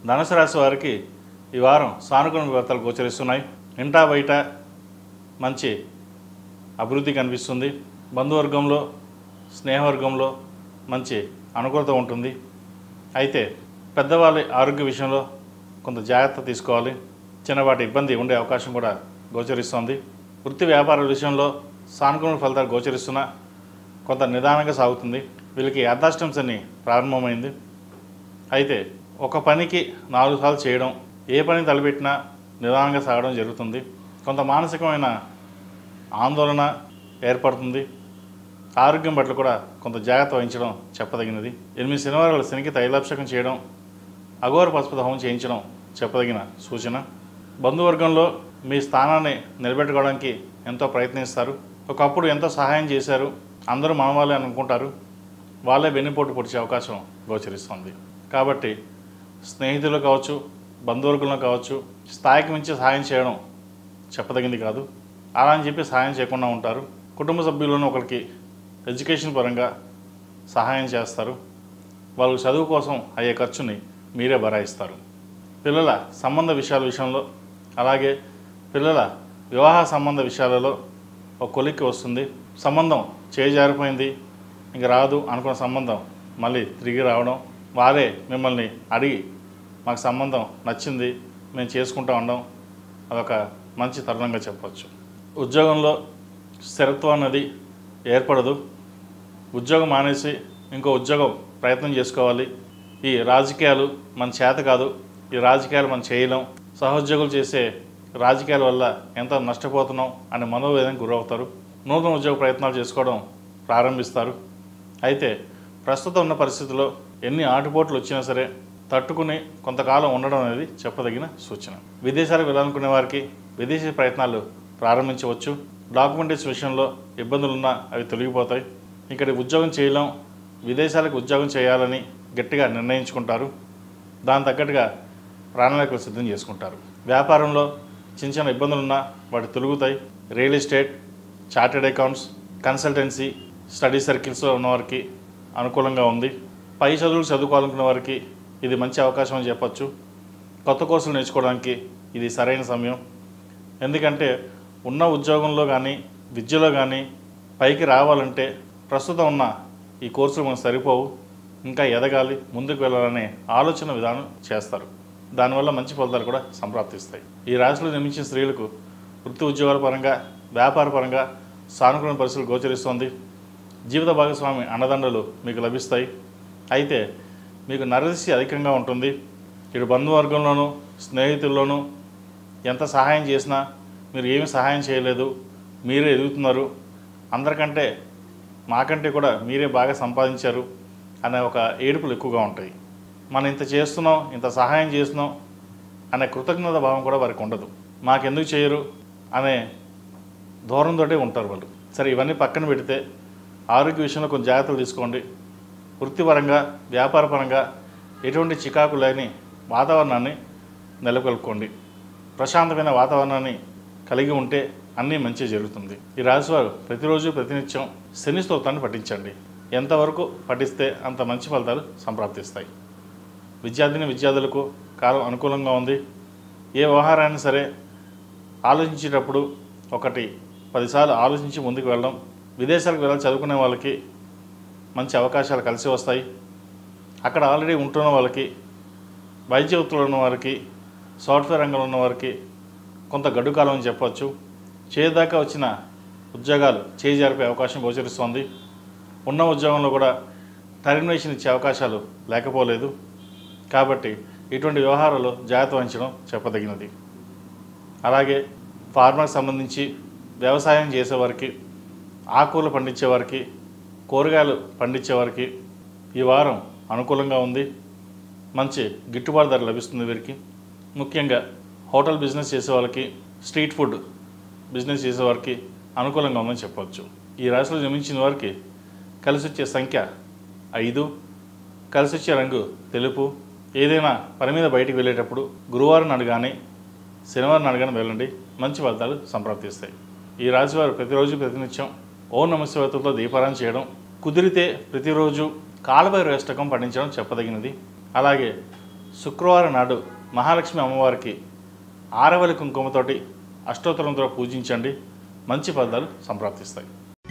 ధనుసు రాశి వారికి ఈ వారం సానుకూల ఫలితాలు గోచరిస్తున్నాయి. ఇంటా బయట మంచి అభివృద్ధి కనిపిస్తుంది. బంధువర్గంలో స్నేహవర్గంలో మంచి అనుకూలత ఉంటుంది. అయితే పెద్దవాళ్ళ ఆరోగ్య విషయంలో కొంత జాగ్రత్త తీసుకోవాలి. చిన్నపాటి ఇబ్బంది ఉండే అవకాశం కూడా గోచరిస్తుంది. వృత్తి వ్యాపారాల విషయంలో సానుకూల ఫలితాలు గోచరిస్తున్నా కొంత నిదానంగా సాగుతుంది. వీళ్ళకి అర్ధాష్టం శని ప్రారంభమైంది. అయితే ఒక పనికి 4 సార్లు చేయడం, ఏ పని తలపెట్టినా నిదానంగా సాగడం జరుగుతుంది. కొంత మానసికమైన ఆందోళన ఏర్పడుతుంది. ఆరోగ్యం పట్ల కూడా కొంత జాగ్రత్త వహించడం చెప్పదగినది. 8 శనివారాలు శనికి తైలాభిషేకం చేయడం, అఘోర పశుపతి హోమం చేయించడం చెప్పదగిన సూచన. బంధువర్గంలో మీ స్థానాన్ని నిలబెట్టుకోవడానికి ఎంతో ప్రయత్నిస్తారు. ఒకప్పుడు ఎంతో సహాయం చేశారు, అందరూ మన వాళ్ళే అనుకుంటారు, వాళ్ళే వెన్నుపోటు పొడిచే అవకాశం గోచరిస్తుంది. కాబట్టి స్నేహితులు కావచ్చు, బంధువర్గంలో కావచ్చు, స్థాయికి మించి సహాయం చేయడం చెప్పదగింది కాదు. అలా అని చెప్పి సహాయం చేయకుండా ఉంటారు. కుటుంబ సభ్యులను ఒకరికి ఎడ్యుకేషన్ పరంగా సహాయం చేస్తారు. వాళ్ళు చదువు కోసం అయ్యే ఖర్చుని మీరే భరాయిస్తారు. పిల్లల సంబంధ విషయాల విషయంలో, అలాగే పిల్లల వివాహ సంబంధ విషయాలలో ఒక కొలిక్కి వస్తుంది. సంబంధం చేజారిపోయింది, ఇంక రాదు అనుకున్న సంబంధం మళ్ళీ తిరిగి రావడం, వారే మిమ్మల్ని అడిగి మాకు సంబంధం నచ్చింది, మేము చేసుకుంటూ ఉండం, అదొక మంచి తరుణంగా చెప్పవచ్చు. ఉద్యోగంలో స్థిరత్వం అన్నది ఏర్పడదు. ఉద్యోగం మానేసి ఇంకో ఉద్యోగం ప్రయత్నం చేసుకోవాలి. ఈ రాజకీయాలు మన చేత కాదు, ఈ రాజకీయాలు మనం చేయలేం, సహోద్యోగులు చేసే రాజకీయాల వల్ల ఎంత నష్టపోతున్నాం అనే మనోవేదనకు గురవుతారు. నూతన ఉద్యోగ ప్రయత్నాలు చేసుకోవడం ప్రారంభిస్తారు. అయితే ప్రస్తుతం ఉన్న పరిస్థితుల్లో ఎన్ని ఆటుపోట్లు వచ్చినా సరే తట్టుకుని కొంతకాలం ఉండడం అనేది చెప్పదగిన సూచన. విదేశాలకు వెళ్ళాలనుకునే వారికి విదేశీ ప్రయత్నాలు ప్రారంభించవచ్చు. డాక్యుమెంటేషన్ విషయంలో ఇబ్బందులున్నా అవి తొలగిపోతాయి. ఇక్కడ ఉద్యోగం చేయలేం, విదేశాలకు ఉద్యోగం చేయాలని గట్టిగా నిర్ణయించుకుంటారు. దాని తగ్గట్టుగా ప్రణాళికలు సిద్ధం చేసుకుంటారు. వ్యాపారంలో చిన్న చిన్న ఇబ్బందులున్నా వాటి తొలుగుతాయి. Real estate, chartered accounts, consultancy, study సర్కిల్స్లో ఉన్నవారికి అనుకూలంగా ఉంది. పై చదువులు చదువుకోవాలనుకున్న వారికి ఇది మంచి అవకాశం అని చెప్పచ్చు. కొత్త కోర్సులు నేర్చుకోవడానికి ఇది సరైన సమయం. ఎందుకంటే ఉన్న ఉద్యోగంలో కానీ విద్యలో కానీ పైకి రావాలంటే ప్రస్తుతం ఉన్న ఈ కోర్సులు మనకు సరిపోవు, ఇంకా ఎదగాలి, ముందుకు వెళ్ళాలనే ఆలోచన విధానం చేస్తారు. దానివల్ల మంచి ఫలితాలు కూడా సంప్రాప్తిస్తాయి. ఈ రాశిలో జన్మించిన స్త్రీలకు వృత్తి ఉద్యోగాల పరంగా, వ్యాపార పరంగా సానుకూల పరిస్థితులు గోచరిస్తోంది. జీవిత భాగస్వామి అండదండలు మీకు లభిస్తాయి. అయితే మీకు నరదిష్టి అధికంగా ఉంటుంది. ఇటు బంధువర్గంలోనూ స్నేహితుల్లోనూ ఎంత సహాయం చేసినా మీరు ఏమీ సహాయం చేయలేదు, మీరే ఎదుగుతున్నారు, అందరికంటే మాకంటే కూడా మీరే బాగా సంపాదించారు అనే ఒక ఏడుపులు ఎక్కువగా ఉంటాయి. మనం ఇంత చేస్తున్నాం, ఇంత సహాయం చేస్తున్నాం అనే కృతజ్ఞత భావం కూడా వారికి ఉండదు. మాకెందుకు చేయరు అనే ధోరణితోటే ఉంటారు వాళ్ళు. సరే, ఇవన్నీ పక్కన పెడితే ఆరోగ్య విషయంలో కొంచెం జాగ్రత్తలు తీసుకోండి. వృత్తిపరంగా, వ్యాపారపరంగా ఎటువంటి చికాకు లేని వాతావరణాన్ని నెలకొల్పుకోండి. ప్రశాంతమైన వాతావరణాన్ని కలిగి ఉంటే అన్నీ మంచి జరుగుతుంది. ఈ రాశివారు ప్రతిరోజు ప్రతినిత్యం శని స్తోత్రాన్ని పఠించండి. ఎంతవరకు పఠిస్తే అంత మంచి ఫలితాలు సంప్రాప్తిస్తాయి. విద్యార్థులకు కాలం అనుకూలంగా ఉంది. ఏ వ్యవహారాన్ని సరే ఆలోచించేటప్పుడు 10 సార్లు ఆలోచించి ముందుకు వెళ్ళడం. విదేశాలకు వెళ్ళాలి చదువుకునే వాళ్ళకి మంచి అవకాశాలు కలిసి వస్తాయి. అక్కడ ఆల్రెడీ ఉంటున్న వాళ్ళకి, వైద్య వృత్తిలో ఉన్న వారికి, సాఫ్ట్వేర్ రంగంలో ఉన్న వారికి కొంత గడ్డు కాలం అని చెప్పవచ్చు. చేదాకా వచ్చిన ఉద్యోగాలు చేజారిపే అవకాశం గోచరిస్తోంది. ఉన్న ఉద్యోగంలో కూడా టర్మినేషన్ ఇచ్చే అవకాశాలు లేకపోలేదు. కాబట్టి ఇటువంటి వ్యవహారాలు జాగ్రత్త వహించడం చెప్పదగినది. అలాగే ఫార్మర్కి సంబంధించి వ్యవసాయం చేసేవారికి, ఆకుకూరలు పండించేవారికి, కూరగాయలు పండించేవారికి ఈ వారం అనుకూలంగా ఉంది. మంచి గిట్టుబాటు ధర లభిస్తుంది వీరికి. ముఖ్యంగా హోటల్ బిజినెస్ చేసేవాళ్ళకి, స్ట్రీట్ ఫుడ్ బిజినెస్ చేసేవారికి అనుకూలంగా ఉందని చెప్పవచ్చు. ఈ రాశిలో జన్మించిన వారికి కలిసి వచ్చే సంఖ్య 5, కలిసి వచ్చే రంగు తెలుపు. ఏదైనా పని మీద బయటికి వెళ్ళేటప్పుడు గురువారం నాడు కానీ శనివారం నాడు కానీ వెళ్ళండి, మంచి ఫలితాలు సంప్రాప్తిస్తాయి. ఈ రాశివారు ప్రతిరోజు ప్రతినిత్యం ఓం నమః శివాయతో దీపారాధన చేయడం, కుదిరితే ప్రతిరోజు కాలభైరవ అష్టకం పఠించడం చెప్పదగినది. అలాగే శుక్రవారం నాడు మహాలక్ష్మి అమ్మవారికి ఆరవలి కుంకుమతోటి అష్టోత్తరంతో పూజించండి. మంచి ఫలితాలు సంప్రాప్తిస్తాయి.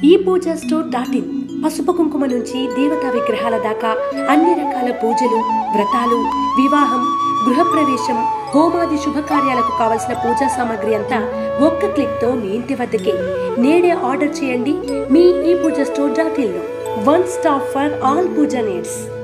ఈ పూజ స్టోర్.in పసుపు కుంకుమ నుంచి దేవతా విగ్రహాల దాకా అన్ని రకాల పూజలు, వ్రతాలు, వివాహం, గృహప్రవేశం, హోమాది శుభకార్యాలకు కావలసిన పూజా సామాగ్రి అంతా ఒక్క క్లిక్తో మీ ఇంటి వద్దకే. నేడే ఆర్డర్ చేయండి మీ ఈ పూజ స్టోర్.in లో. వన్ స్టాప్ ఫర్ ఆల్ పూజా నీడ్స్.